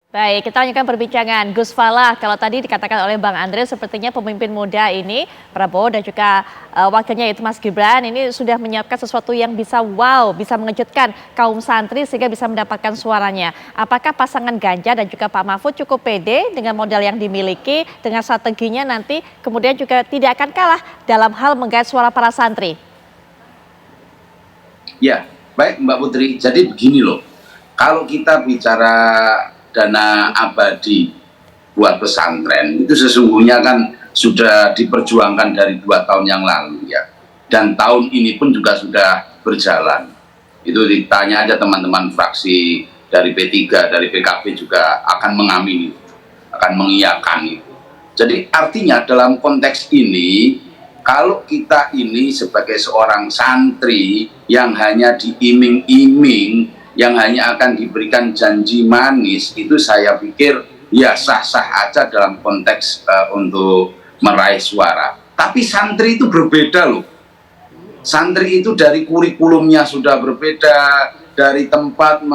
Baik, kita lanjutkan perbincangan. Gus Fala, kalau tadi dikatakan oleh Bang Andre, sepertinya pemimpin muda ini, Prabowo dan juga wakilnya yaitu Mas Gibran, ini sudah menyiapkan sesuatu yang bisa bisa mengejutkan kaum santri sehingga bisa mendapatkan suaranya. Apakah pasangan Ganjar dan juga Pak Mahfud cukup pede dengan modal yang dimiliki, dengan strateginya nanti kemudian juga tidak akan kalah dalam hal menggait suara para santri? Ya, baik Mbak Putri. Jadi begini loh, kalau kita bicara dana abadi buat pesantren itu sesungguhnya kan sudah diperjuangkan dari 2 tahun yang lalu ya, dan tahun ini pun juga sudah berjalan. Itu ditanya aja teman-teman fraksi dari P3, dari PKB juga akan mengamini, akan mengiyakan itu. Jadi artinya dalam konteks ini, kalau kita ini sebagai seorang santri yang hanya diiming-iming, yang hanya akan diberikan janji manis, itu saya pikir ya sah-sah aja dalam konteks untuk meraih suara. Tapi santri itu berbeda loh. Santri itu dari kurikulumnya sudah berbeda, dari tempat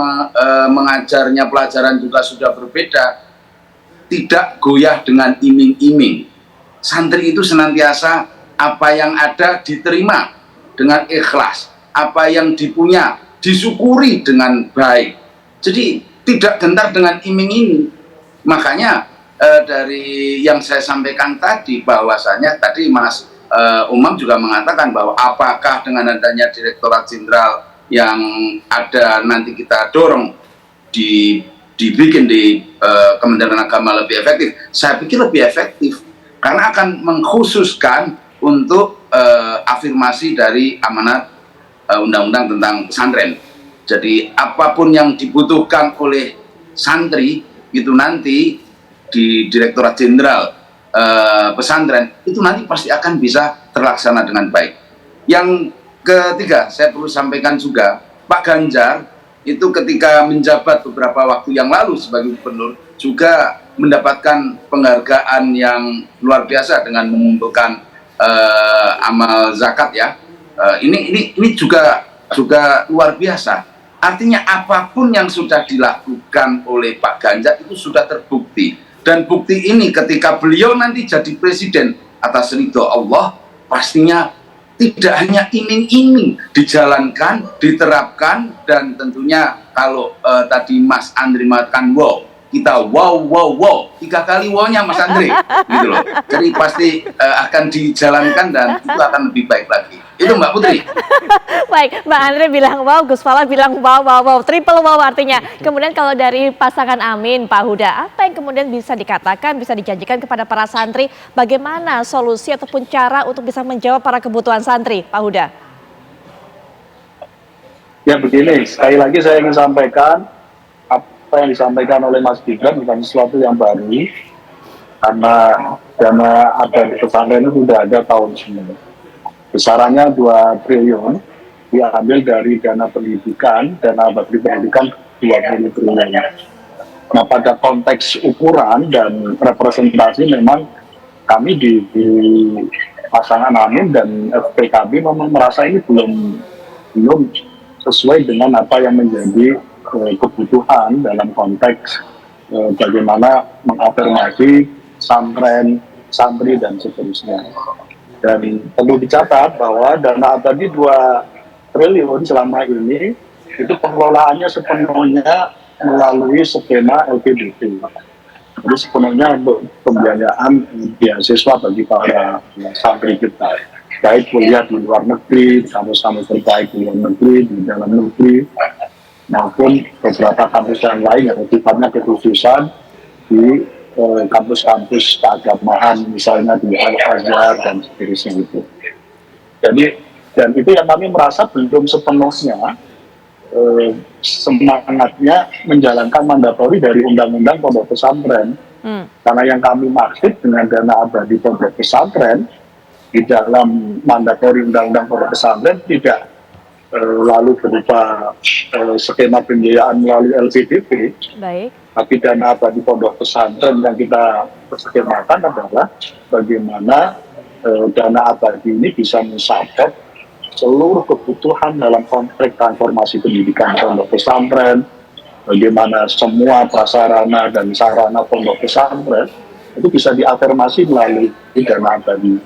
mengajarnya pelajaran juga sudah berbeda. Tidak goyah dengan iming-iming. Santri itu senantiasa apa yang ada diterima dengan ikhlas, apa yang dipunya disyukuri dengan baik. Jadi tidak gentar dengan iming-iming. Makanya dari yang saya sampaikan tadi, bahwasanya tadi Mas Umam juga mengatakan bahwa apakah dengan adanya Direktorat Jenderal yang ada nanti kita dorong dibikin di Kementerian Agama lebih efektif. Saya pikir lebih efektif karena akan mengkhususkan untuk afirmasi dari amanat undang-undang tentang pesantren. Jadi apapun yang dibutuhkan oleh santri itu nanti di Direktorat Jenderal Pesantren itu nanti pasti akan bisa terlaksana dengan baik. Yang ketiga, saya perlu sampaikan juga, Pak Ganjar itu ketika menjabat beberapa waktu yang lalu sebagai gubernur juga mendapatkan penghargaan yang luar biasa dengan mengumpulkan amal zakat ya. Ini juga luar biasa. Artinya apapun yang sudah dilakukan oleh Pak Ganjar itu sudah terbukti. Dan bukti ini ketika beliau nanti jadi presiden atas ridho Allah, pastinya tidak hanya iming-iming, dijalankan, diterapkan, dan tentunya kalau tadi Mas Andri mengatakan wow, kita wow 3 kali wow-nya Mas Andre gitu loh. Jadi pasti akan dijalankan dan itu akan lebih baik lagi. Itu Mbak Putri. Baik, Mbak Andre bilang wow, Gus Fala bilang wow, triple wow artinya. Kemudian kalau dari pasangan Amin, Pak Huda, apa yang kemudian bisa dikatakan, bisa dijanjikan kepada para santri, bagaimana solusi ataupun cara untuk bisa menjawab para kebutuhan santri, Pak Huda? Ya begini, sekali lagi saya ingin sampaikan, apa yang disampaikan oleh Mas Gibran bukan sesuatu yang baru, karena dana ada di pesantren itu sudah ada tahun sebelumnya. Besarannya 2 triliun, diambil dari dana pendidikan, dana abadi pendidikan 20 triliun. Nah pada konteks ukuran dan representasi memang kami di pasangan Amin dan PKB memang merasa ini belum sesuai dengan apa yang menjadi kebutuhan dalam konteks bagaimana mengafirmasi santren, santri dan seterusnya. Dan perlu dicatat bahwa dana abadi 2 triliun selama ini itu pengelolaannya sepenuhnya melalui skema LPDP. Jadi sepenuhnya untuk pembiayaan beasiswa bagi para santri kita, baik kuliah di luar negeri, kampus-kampus terbaik di luar negeri, di dalam negeri, maupun beberapa kampus yang lain yang sifatnya kekhususan di kampus-kampus keagamaan, misalnya di Al-Azhar dan seterusnya itu. Jadi, dan itu yang kami merasa belum sepenuhnya semangatnya menjalankan mandatori dari Undang-Undang Pondok Pesantren. Karena yang kami maksud dengan dana abadi pondok pesantren di dalam mandatori Undang-Undang Pondok Pesantren tidak lalu berupa skema pembiayaan melalui LPDP. Baik. Tapi dana abadi pondok pesantren yang kita skemakan adalah bagaimana dana abadi ini bisa mensupport seluruh kebutuhan dalam konteks transformasi pendidikan pondok pesantren, bagaimana semua prasarana dan sarana pondok pesantren itu bisa diafirmasi melalui dana abadi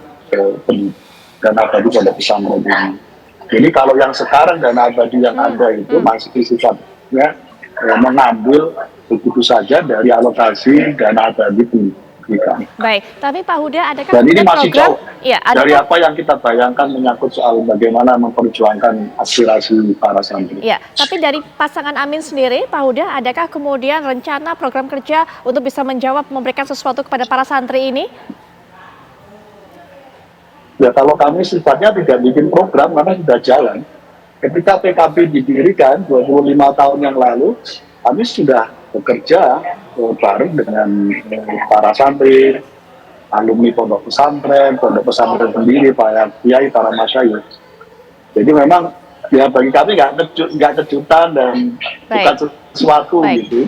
dana abadi pondok pesantren ini. Jadi kalau yang sekarang dana abadi yang ada itu masih sifatnya mengambil begitu saja dari alokasi dana abadi pendidikan. Baik, tapi Pak Huda, adakah Dan ini kemudian masih program? jauh Ya, dari adakah? apa yang kita bayangkan menyangkut soal bagaimana memperjuangkan aspirasi para santri. Ya, tapi dari pasangan Amin sendiri, Pak Huda, adakah kemudian rencana program kerja untuk bisa menjawab, memberikan sesuatu kepada para santri ini? Ya kalau kami sifatnya tidak bikin program karena sudah jalan. Ketika PKB didirikan 25 tahun yang lalu, kami sudah bekerja bareng dengan para santri, alumni pondok pesantren sendiri, para kiai, para masyayikh. Jadi memang ya bagi kami nggak kejutan dan bukan sesuatu gitu.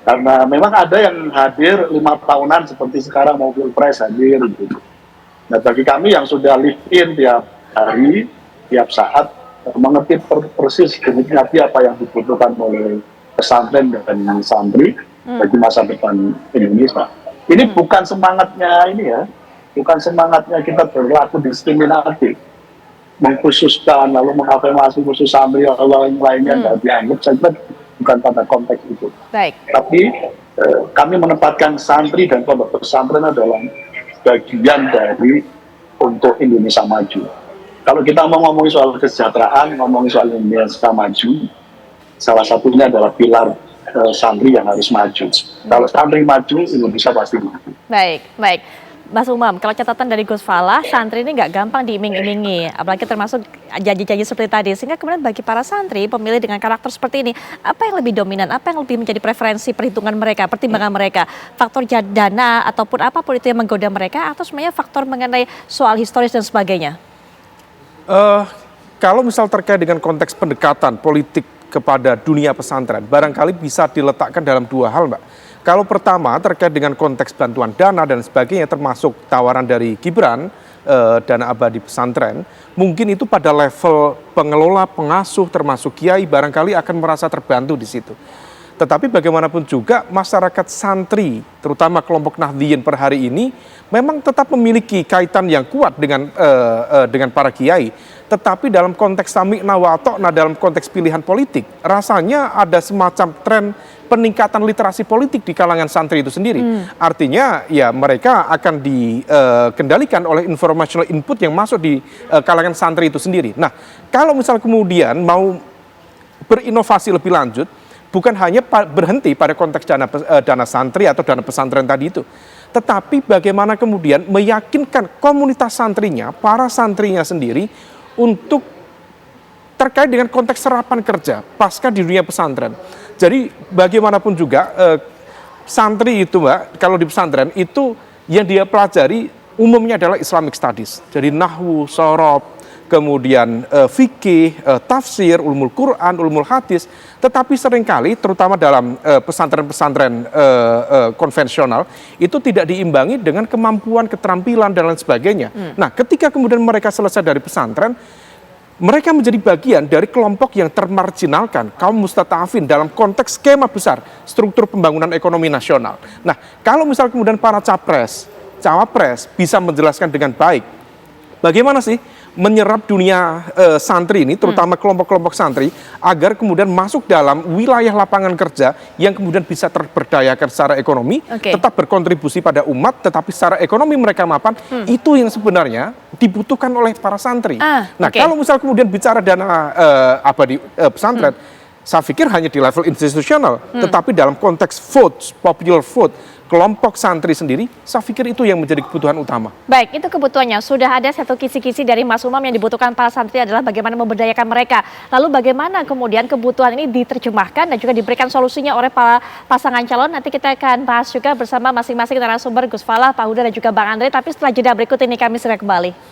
Karena memang ada yang hadir 5 tahunan seperti sekarang mau pilpres hadir gitu. Nah bagi kami yang sudah live in tiap hari, tiap saat, mengerti persis demikian apa yang dibutuhkan oleh pesantren dan santri bagi masa depan Indonesia. Ini bukan semangatnya ini ya, bukan semangatnya kita berlaku diskriminatif, mengkhususkan lalu mengafirmasi khusus santri Allah yang lainnya nggak dianggap. Saya kira bukan pada konteks itu. Baik. Tapi kami menempatkan santri dan pondok pesantren adalah bagian dari untuk Indonesia maju. Kalau kita mau ngomongin soal kesejahteraan, ngomongin soal Indonesia maju, salah satunya adalah pilar santri yang harus maju. Kalau santri maju, Indonesia pasti maju. Baik, baik. Mas Umam, kalau catatan dari Gus Falah, santri ini nggak gampang diiming-imingi, apalagi termasuk janji-janji seperti tadi. Sehingga kemudian bagi para santri, pemilih dengan karakter seperti ini, apa yang lebih dominan, apa yang lebih menjadi preferensi perhitungan mereka, pertimbangan mereka? Faktor dana ataupun apapun itu yang menggoda mereka, atau sebenarnya faktor mengenai soal historis dan sebagainya? Kalau misal terkait dengan konteks pendekatan politik kepada dunia pesantren, barangkali bisa diletakkan dalam 2 hal, Mbak. Kalau pertama terkait dengan konteks bantuan dana dan sebagainya, termasuk tawaran dari Gibran, dana abadi pesantren, mungkin itu pada level pengelola, pengasuh, termasuk kiai, barangkali akan merasa terbantu di situ. Tetapi bagaimanapun juga masyarakat santri, terutama kelompok Nahdliyin per hari ini, memang tetap memiliki kaitan yang kuat dengan para kiai. Tetapi dalam konteks sami'na wa ata'na, dalam konteks pilihan politik, rasanya ada semacam tren peningkatan literasi politik di kalangan santri itu sendiri. Artinya ya mereka akan dikendalikan oleh informational input yang masuk di kalangan santri itu sendiri. Nah, kalau misal kemudian mau berinovasi lebih lanjut, bukan hanya berhenti pada konteks dana santri atau dana pesantren tadi itu, tetapi bagaimana kemudian meyakinkan komunitas santrinya, para santrinya sendiri untuk terkait dengan konteks serapan kerja pasca di dunia pesantren. Jadi bagaimanapun juga santri itu, Mbak, kalau di pesantren itu yang dia pelajari umumnya adalah Islamic Studies. Jadi nahwu, shorob, kemudian fikih, tafsir, ulumul Quran, ulumul hadis. Tetapi seringkali, terutama dalam pesantren-pesantren konvensional, itu tidak diimbangi dengan kemampuan, keterampilan, dan lain sebagainya. Nah, ketika kemudian mereka selesai dari pesantren, mereka menjadi bagian dari kelompok yang termarginalkan, kaum mustata'afin dalam konteks skema besar struktur pembangunan ekonomi nasional. Nah, kalau misal kemudian para capres, cawapres bisa menjelaskan dengan baik, bagaimana sih menyerap dunia santri ini, terutama kelompok-kelompok santri, agar kemudian masuk dalam wilayah lapangan kerja yang kemudian bisa terberdayakan secara ekonomi, tetap berkontribusi pada umat, tetapi secara ekonomi mereka mapan, itu yang sebenarnya dibutuhkan oleh para santri. Kalau misal kemudian bicara dana abadi pesantren, saya pikir hanya di level institusional, tetapi dalam konteks vote, popular vote, kelompok santri sendiri, saya pikir itu yang menjadi kebutuhan utama. Baik, itu kebutuhannya. Sudah ada satu kisi-kisi dari Mas Umam yang dibutuhkan para santri adalah bagaimana memberdayakan mereka. Lalu bagaimana kemudian kebutuhan ini diterjemahkan dan juga diberikan solusinya oleh para pasangan calon. Nanti kita akan bahas juga bersama masing-masing narasumber, Gus Falah, Pak Huda, dan juga Bang Andre. Tapi setelah jeda berikut ini kami segera kembali.